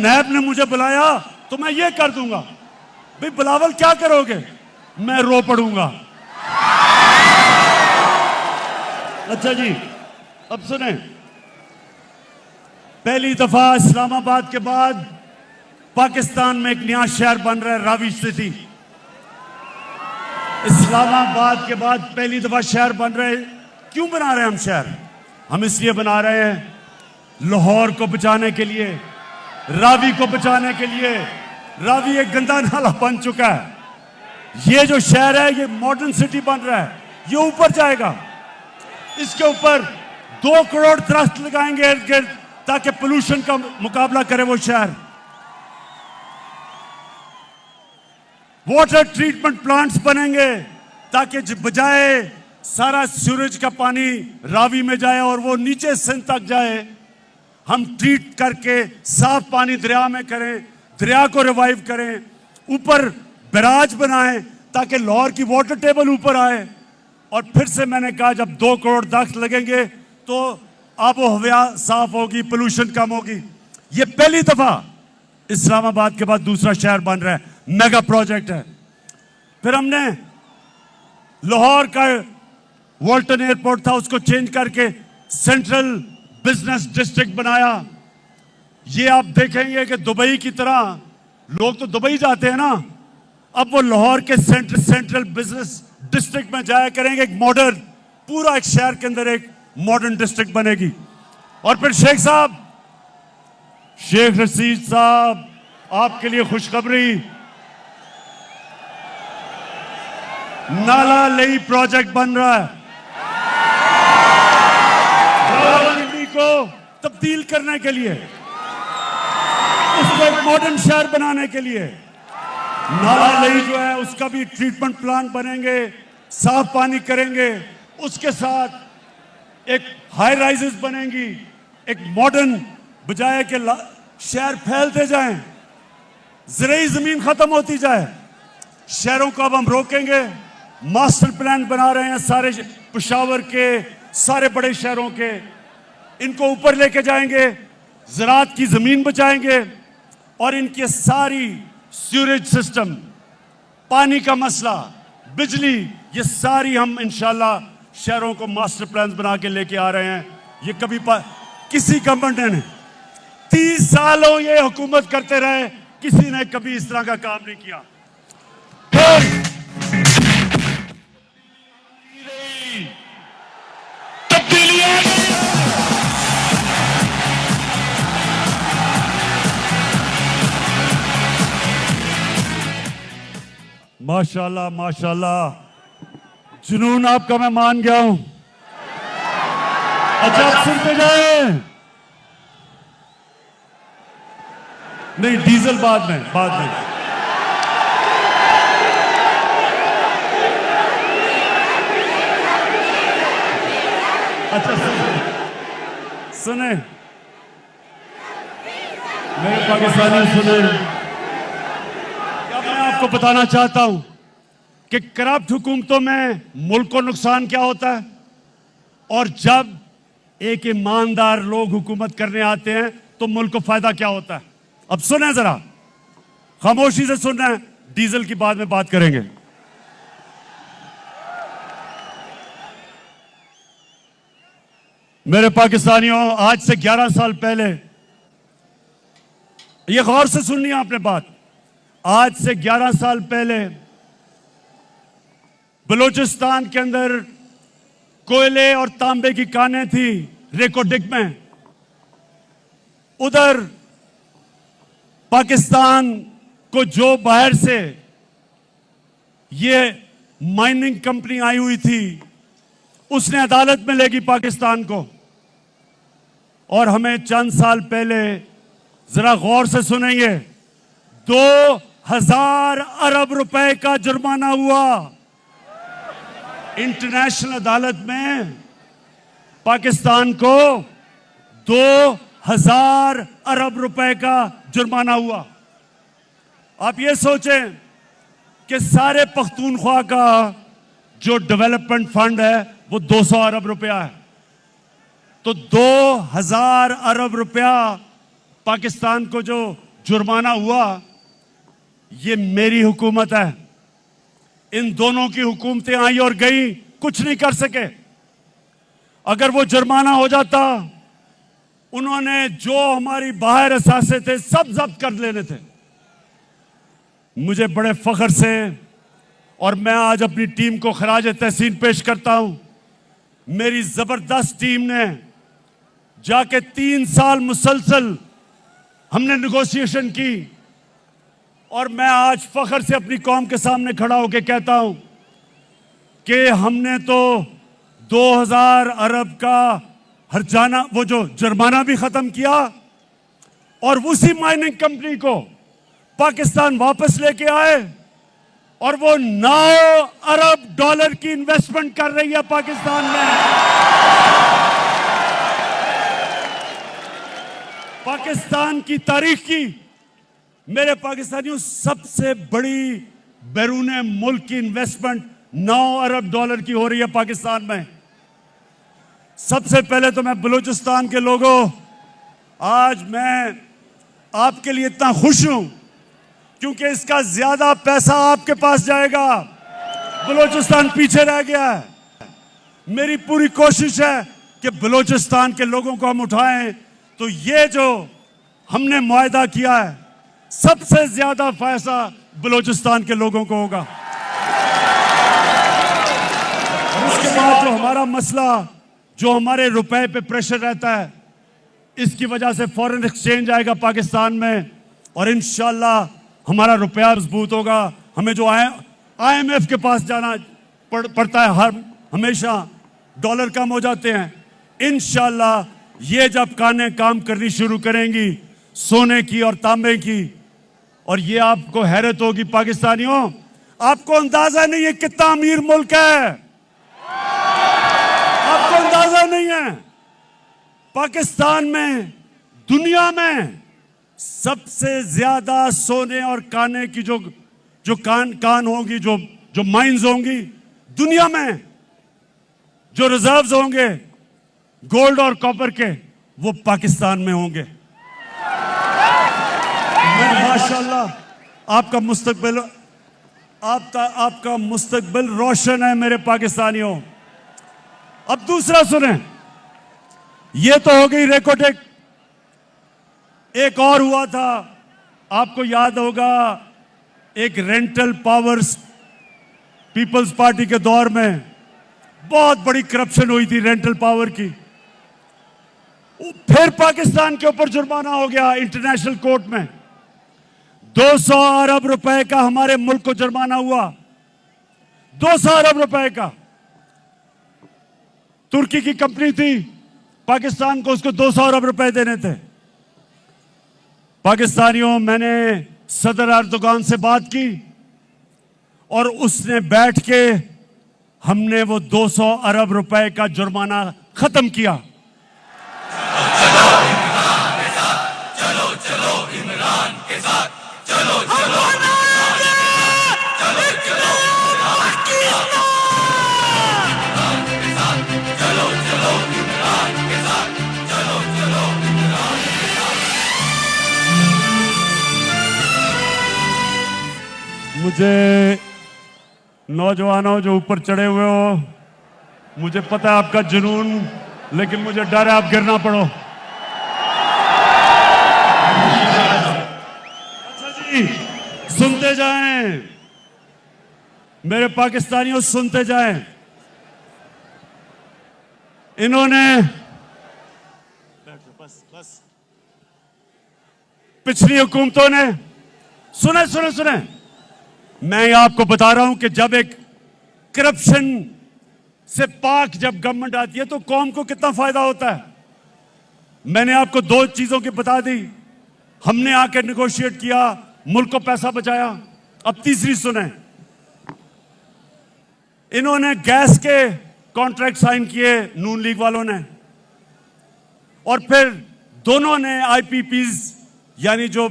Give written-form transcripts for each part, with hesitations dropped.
नैब ने मुझे बुलाया तो मैं ये कर दूंगा। भाई बिलावल क्या करोगे? मैं रो पड़ूंगा। अच्छा जी, अब सुने, पहली दफा इस्लामाबाद के बाद पाकिस्तान में एक नया शहर बन रहा है, रावी सिटी। इस्लामाबाद के बाद पहली दफा शहर बन रहे। क्यों बना रहे हैं हम शहर? हम इसलिए बना रहे हैं लाहौर को बचाने के लिए, रावी को बचाने के लिए। रावी एक गंदा नाला बन चुका है। ये जो शहर है ये मॉडर्न सिटी बन रहा है, ये ऊपर जाएगा। इसके ऊपर 2 करोड़ दरख्त लगाएंगे इर्द गिर्द ताकि पोल्यूशन का मुकाबला करे वो शहर। वाटर ट्रीटमेंट प्लांट्स बनेंगे ताकि बजाय सारा सूरज का पानी रावी में जाए और वो नीचे सिंध तक जाए, हम ट्रीट करके साफ पानी दरिया में करें, दरिया को रिवाइव करें, ऊपर बैराज बनाएं ताकि लाहौर की वाटर टेबल ऊपर आए। और फिर से मैंने कहा जब 2 करोड़ दरख्त लगेंगे तो आबो हवा साफ होगी, पोल्यूशन कम होगी। ये पहली दफा इस्लामाबाद के बाद दूसरा शहर बन रहा है, मेगा प्रोजेक्ट है। फिर हमने लाहौर का वॉल्टन एयरपोर्ट था, उसको चेंज करके सेंट्रल बिजनेस डिस्ट्रिक्ट बनाया। ये आप देखेंगे कि दुबई की तरह, लोग तो दुबई जाते हैं ना, अब वो लाहौर के सेंट्रल बिजनेस डिस्ट्रिक्ट में जाया करेंगे। एक मॉडर्न, पूरा एक शहर के अंदर एक मॉडर्न डिस्ट्रिक्ट बनेगी। और फिर शेख साहब, शेख रशीद साहब, आपके लिए खुशखबरी, नाला लई प्रोजेक्ट बन रहा है रावलपिंडी को तब्दील करने के लिए, उसको एक मॉडर्न शहर बनाने के लिए। नाला लई जो है उसका भी ट्रीटमेंट प्लांट बनेंगे, साफ पानी करेंगे। उसके साथ एक हाई राइजेस बनेंगी, एक मॉडर्न, बजाय के शहर फैलते जाएं, ज़राई जमीन खत्म होती जाए। शहरों को अब हम रोकेंगे। मास्टर प्लान बना रहे हैं सारे पेशावर के, सारे बड़े शहरों के, इनको ऊपर लेके जाएंगे, ज़राअत की जमीन बचाएंगे और इनकी सारी सीवरेज सिस्टम, पानी का मसला, बिजली, ये सारी हम इंशाल्लाह शहरों को मास्टर प्लान बना के लेके आ रहे हैं। ये कभी किसी गवर्नमेंट ने 30 सालों ये हुकूमत करते रहे, किसी ने कभी इस तरह का काम नहीं किया। फिर तब्दीली आ गई। माशाल्लाह माशाल्लाह, जुनून आपका मैं मान गया हूं। अच्छा आप सुनते जाए। नहीं, डीजल बाद में, बाद में। अच्छा सुने, मेरे पाकिस्तानी सुने, मैं आपको बताना चाहता हूं कि करप्ट हुकूमतों में मुल्क को नुकसान क्या होता है और जब एक ईमानदार लोग हुकूमत करने आते हैं तो मुल्क को फायदा क्या होता है। अब सुने जरा, खामोशी से सुनना है, डीजल की बाद में बात करेंगे। मेरे पाकिस्तानियों, आज से 11 साल पहले, ये गौर से सुननी है आपने बात, आज से 11 साल पहले बलूचिस्तान के अंदर कोयले और तांबे की कानें थी रेकोडिक में। उधर पाकिस्तान को जो बाहर से ये माइनिंग कंपनी आई हुई थी, उसने अदालत में लेगी पाकिस्तान को। और हमें चंद साल पहले, जरा गौर से सुनेंगे, 2000 अरब रुपए का जुर्माना हुआ इंटरनेशनल अदालत में। पाकिस्तान को 2000 अरब रुपए का जुर्माना हुआ। आप ये सोचें कि सारे पख्तूनख्वा का जो डेवलपमेंट फंड है वो 200 अरब रुपया है, तो 2000 अरब रुपया पाकिस्तान को जो जुर्माना हुआ, ये मेरी हुकूमत है। इन दोनों की हुकूमतें आई और गई, कुछ नहीं कर सके। अगर वो जुर्माना हो जाता, उन्होंने जो हमारी बाहर असासे थे सब जब्त कर लेने थे। मुझे बड़े फख्र से, और मैं आज अपनी टीम को खराज तहसीन पेश करता हूं। मेरी जबरदस्त टीम ने जाके 3 साल मुसलसल हमने नेगोशिएशन की, और मैं आज फख्र से अपनी कौम के सामने खड़ा होकर कहता हूं कि हमने तो 2000 अरब का हर्जाना, वो जो जुर्माना भी खत्म किया, और उसी माइनिंग कंपनी को पाकिस्तान वापस लेके आए, और वो 9 अरब डॉलर की इन्वेस्टमेंट कर रही है पाकिस्तान में। पाकिस्तान की तारीख की, मेरे पाकिस्तानियों, सबसे बड़ी बैरूने मुल्क की इन्वेस्टमेंट 9 अरब डॉलर की हो रही है पाकिस्तान में। सबसे पहले तो मैं बलूचिस्तान के लोगों, आज मैं आपके लिए इतना खुश हूं क्योंकि इसका ज्यादा पैसा आपके पास जाएगा। बलूचिस्तान पीछे रह गया है। मेरी पूरी कोशिश है कि बलूचिस्तान के लोगों को हम उठाएं, तो ये जो हमने मुआहदा किया है, सबसे ज्यादा फायदा बलूचिस्तान के लोगों को होगा। और उसके बाद जो हमारा मसला, जो हमारे रुपए पे प्रेशर रहता है, इसकी वजह से फॉरेन एक्सचेंज आएगा पाकिस्तान में, और इंशाल्लाह हमारा रुपया मजबूत होगा। हमें जो IMF के पास जाना पड़ता है, हर हमेशा डॉलर कम हो जाते हैं। इंशाल्लाह ये जब कानें काम करनी शुरू करेंगी सोने की और तांबे की, और ये आपको हैरत होगी पाकिस्तानियों, आपको अंदाजा नहीं है कितना अमीर मुल्क है। आपको अंदाजा नहीं है, पाकिस्तान में दुनिया में सबसे ज्यादा सोने और काने की जो कान होंगी, जो माइंस होंगी दुनिया में, जो रिजर्व्स होंगे गोल्ड और कॉपर के, वो पाकिस्तान में होंगे। माशाल्लाह आपका मुस्तकबिल रोशन है मेरे पाकिस्तानियों। अब दूसरा सुने, ये तो हो गई रेकोटेक। एक और हुआ था, आपको याद होगा, एक रेंटल पावर्स, पीपल्स पार्टी के दौर में बहुत बड़ी करप्शन हुई थी रेंटल पावर की। फिर पाकिस्तान के ऊपर जुर्माना हो गया इंटरनेशनल कोर्ट में। 200 अरब रुपए का हमारे मुल्क को जुर्माना हुआ, 200 अरब रुपए का। तुर्की की कंपनी थी, पाकिस्तान को उसको 200 अरब रुपए देने थे। पाकिस्तानियों, मैंने सदर अर्दोगान से बात की, और उसने बैठ के हमने वो 200 अरब रुपए का जुर्माना खत्म किया। चलो इमरान के साथ, चलो चलो इमरान के साथ, चलो चलो इमरान के साथ, चलो चलो इमरान के साथ, चलो चलो इमरान के साथ, चलो चलो इमरान के साथ। मुझे नौजवानों जो ऊपर चढ़े हुए हो, मुझे पता है आपका जुनून, लेकिन मुझे डर है आप गिरना पड़ो। अच्छा जी, सुनते जाएं मेरे पाकिस्तानियों, सुनते जाएं। इन्होंने बस पिछली हुकूमतों ने, सुने सुने सुने, मैं आपको बता रहा हूं कि जब एक करप्शन से पाक जब गवर्नमेंट आती है तो कौम को कितना फायदा होता है। मैंने आपको 2 चीजों की बता दी। हमने आके नेगोशिएट किया, मुल्क को पैसा बचाया। अब तीसरी सुने, इन्होंने गैस के कॉन्ट्रैक्ट साइन किए नून लीग वालों ने, और फिर दोनों ने IPPs यानी जो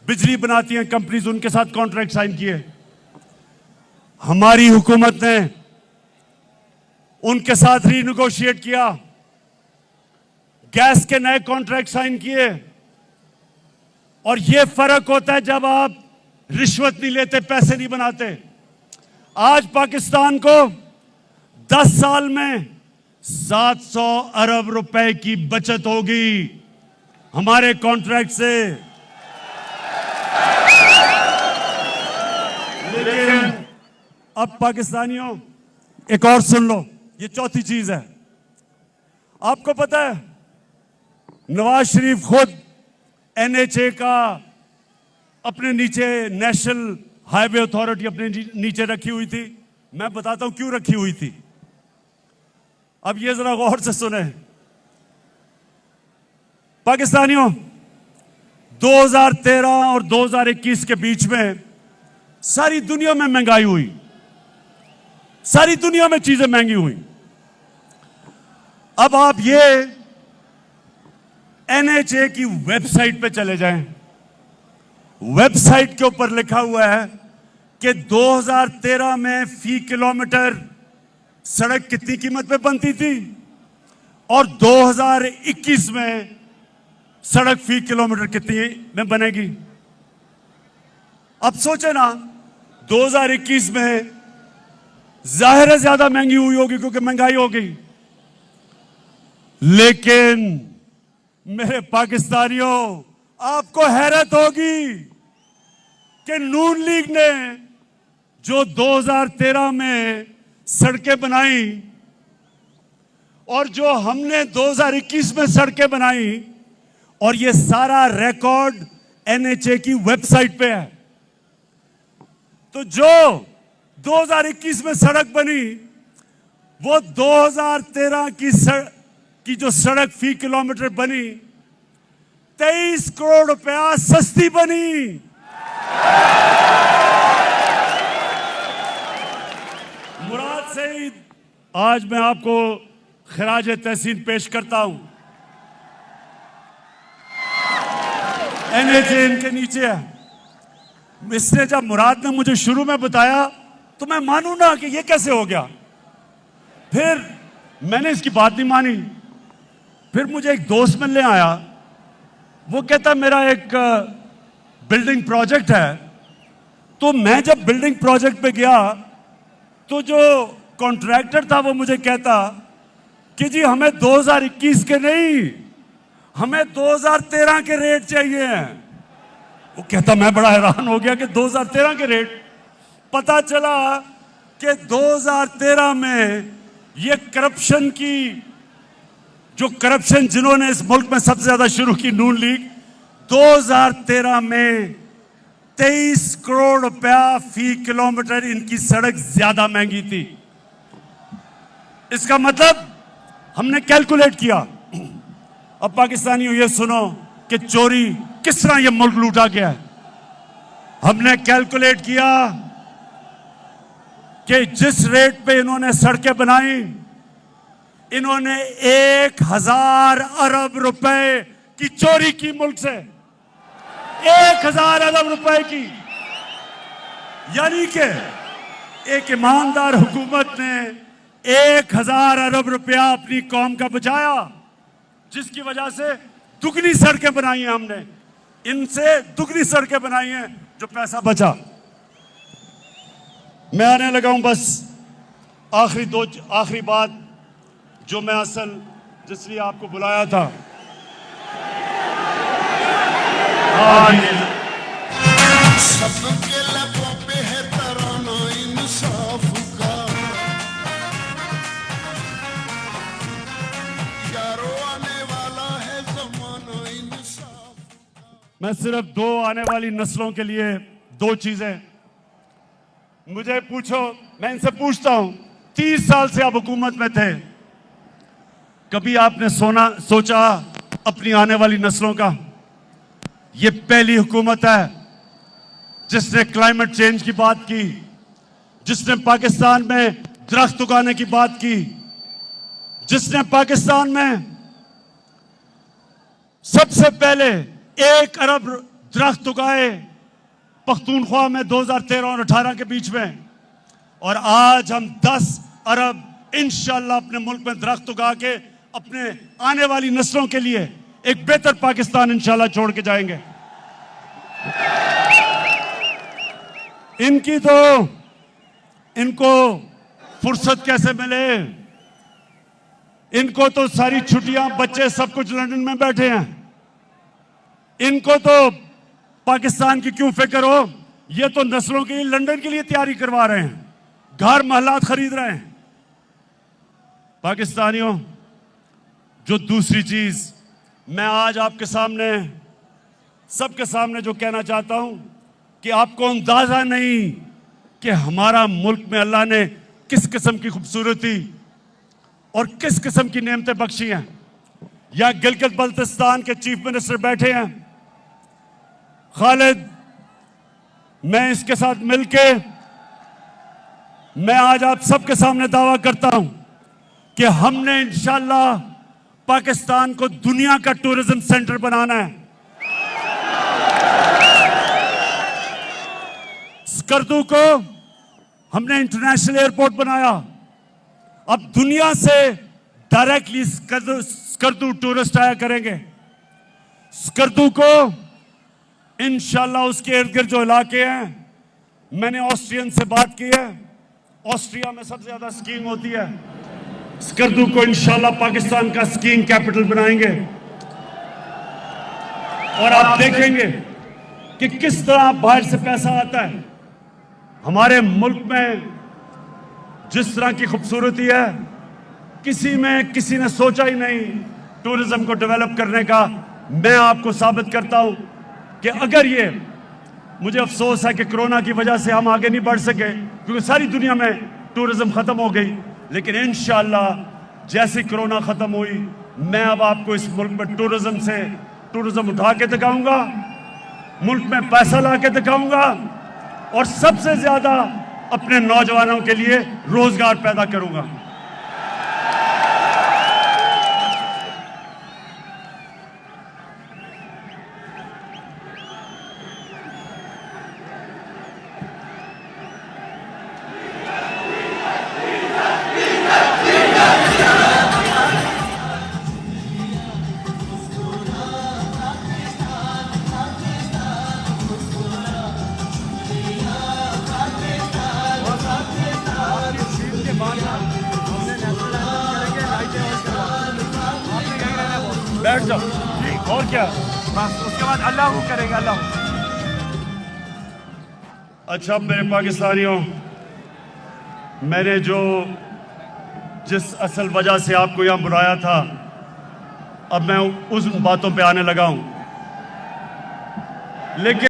बिजली बनाती हैं कंपनीज, उनके साथ कॉन्ट्रैक्ट साइन किए। हमारी हुकूमत ने उनके साथ रीनेगोशिएट किया, गैस के नए कॉन्ट्रैक्ट साइन किए, और ये फर्क होता है जब आप रिश्वत नहीं लेते, पैसे नहीं बनाते। आज पाकिस्तान को 10 साल में 700 अरब रुपए की बचत होगी हमारे कॉन्ट्रैक्ट से। लेकिन अब पाकिस्तानियों एक और सुन लो, ये चौथी चीज है। आपको पता है नवाज शरीफ खुद NHA का अपने नीचे, नेशनल हाईवे अथॉरिटी अपने नीचे रखी हुई थी। मैं बताता हूं क्यों रखी हुई थी। अब ये जरा गौर से सुने पाकिस्तानियों, 2013 और 2021 के बीच में सारी दुनिया में महंगाई हुई, सारी दुनिया में चीजें महंगी हुई। अब आप ये NHA की वेबसाइट पे चले जाएं, वेबसाइट के ऊपर लिखा हुआ है कि 2013 में फी किलोमीटर सड़क कितनी कीमत पे बनती थी और 2021 में सड़क फी किलोमीटर कितनी में बनेगी। अब सोचे ना, 2021 में जाहिर है ज्यादा महंगी हुई होगी क्योंकि महंगाई हो गई। लेकिन मेरे पाकिस्तानियों, आपको हैरत होगी कि नून लीग ने जो 2013 में सड़कें बनाई और जो हमने 2021 में सड़कें बनाई, और ये सारा रिकॉर्ड NHA की वेबसाइट पे है। तो जो 2021 में सड़क बनी वो 2013 की जो सड़क फी किलोमीटर बनी 23 करोड़ रुपया सस्ती बनी। मुराद सईद, आज मैं आपको खराज तहसीन पेश करता हूं। NHA इनके नीचे है। इसने जब मुराद ने मुझे शुरू में बताया तो मैं मानू ना कि ये कैसे हो गया। फिर मैंने इसकी बात नहीं मानी। फिर मुझे एक दोस्त मिलने आया, वो कहता मेरा एक बिल्डिंग प्रोजेक्ट है। तो मैं जब बिल्डिंग प्रोजेक्ट पे गया तो जो कॉन्ट्रैक्टर था वो मुझे कहता कि जी हमें 2021 के नहीं, हमें 2013 के रेट चाहिए हैं। वो कहता, मैं बड़ा हैरान हो गया कि 2013 के रेट। पता चला कि 2013 में ये करप्शन की, जो करप्शन जिन्होंने इस मुल्क में सबसे ज्यादा शुरू की, नून लीग, 2013 में 23 करोड़ रुपया फी किलोमीटर इनकी सड़क ज्यादा महंगी थी। इसका मतलब हमने कैलकुलेट किया। अब पाकिस्तानियों ये सुनो कि चोरी किस तरह ये मुल्क लूटा गया है। हमने कैलकुलेट किया कि जिस रेट पे इन्होंने सड़कें बनाई, इन्होंने 1000 अरब रुपए की चोरी की मुल्क से, 1000 अरब रुपए की। यानी कि एक ईमानदार हुकूमत ने 1000 अरब रुपया अपनी कौम का बचाया, जिसकी वजह से दुगनी सड़कें बनाई हैं हमने, इनसे दुगनी सड़कें बनाई हैं जो पैसा बचा। मैं आने लगा हूं बस आखिरी बात जो मैं असल जिसलिए आपको बुलाया था। सबके लबों पे है तराना इंसाफ का, यारो आने वाला है ज़माना इंसाफ का। मैं सिर्फ दो आने वाली नस्लों के लिए दो चीजें, मुझे पूछो, मैं इनसे पूछता हूं, 30 साल से आप हुकूमत में थे, कभी आपने सोचा अपनी आने वाली नस्लों का? ये पहली हुकूमत है जिसने क्लाइमेट चेंज की बात की, जिसने पाकिस्तान में दरख्त उगाने की बात की, जिसने पाकिस्तान में सबसे पहले 1 अरब दरख्त उगाए पख्तूनख्वा में 2013 और 18 के बीच में, और आज हम 10 अरब इंशाल्लाह अपने मुल्क में दरख्त उगा के अपने आने वाली नस्लों के लिए एक बेहतर पाकिस्तान इंशाल्लाह छोड़ के जाएंगे। इनको फुर्सत कैसे मिले? इनको तो सारी छुट्टियां, बच्चे सब कुछ लंदन में बैठे हैं। इनको तो पाकिस्तान की क्यों फिक्र हो? ये तो नस्लों के लिए लंदन के लिए तैयारी करवा रहे हैं, घर महलात खरीद रहे हैं। पाकिस्तानियों, जो दूसरी चीज मैं आज आपके सामने, सबके सामने जो कहना चाहता हूं कि आपको अंदाजा नहीं कि हमारा मुल्क में अल्लाह ने किस किस्म की खूबसूरती और किस किस्म की नेमतें बख्शी हैं। यहां गिलगित बल्तिस्तान के चीफ मिनिस्टर बैठे हैं, खालिद। मैं इसके साथ मिलके मैं आज आप सबके सामने दावा करता हूं कि हमने इंशाअल्लाह पाकिस्तान को दुनिया का टूरिज्म सेंटर बनाना है। स्कर्दू को हमने इंटरनेशनल एयरपोर्ट बनाया। अब दुनिया से डायरेक्टली स्कर्दू टूरिस्ट आया करेंगे। स्कर्दू को इंशाल्लाह उसके इर्द गिर्द जो इलाके हैं, मैंने ऑस्ट्रियन से बात की है, ऑस्ट्रिया में सबसे ज्यादा स्कीइंग होती है। स्कर्दू को इंशाल्लाह पाकिस्तान का स्कीइंग कैपिटल बनाएंगे और आप देखेंगे कि किस तरह बाहर से पैसा आता है। हमारे मुल्क में जिस तरह की खूबसूरती है, किसी ने सोचा ही नहीं टूरिज्म को डेवलप करने का। मैं आपको साबित करता हूं कि अगर ये, मुझे अफसोस है कि कोरोना की वजह से हम आगे नहीं बढ़ सके, क्योंकि सारी दुनिया में टूरिज्म खत्म हो गई, लेकिन इंशाअल्लाह जैसे कोरोना खत्म हुई, मैं अब आपको इस मुल्क में टूरिज्म उठा के दिखाऊंगा, मुल्क में पैसा ला के दिखाऊंगा और सबसे ज्यादा अपने नौजवानों के लिए रोजगार पैदा करूंगा। बैठ जाओ, और क्या, बस उसके बाद अल्लाह करेगा, अल्लाह। अच्छा मेरे पाकिस्तानियों, मैंने जिस असल वजह से आपको यहां बुलाया था, अब मैं उस बातों पे आने लगा हूं, लेकिन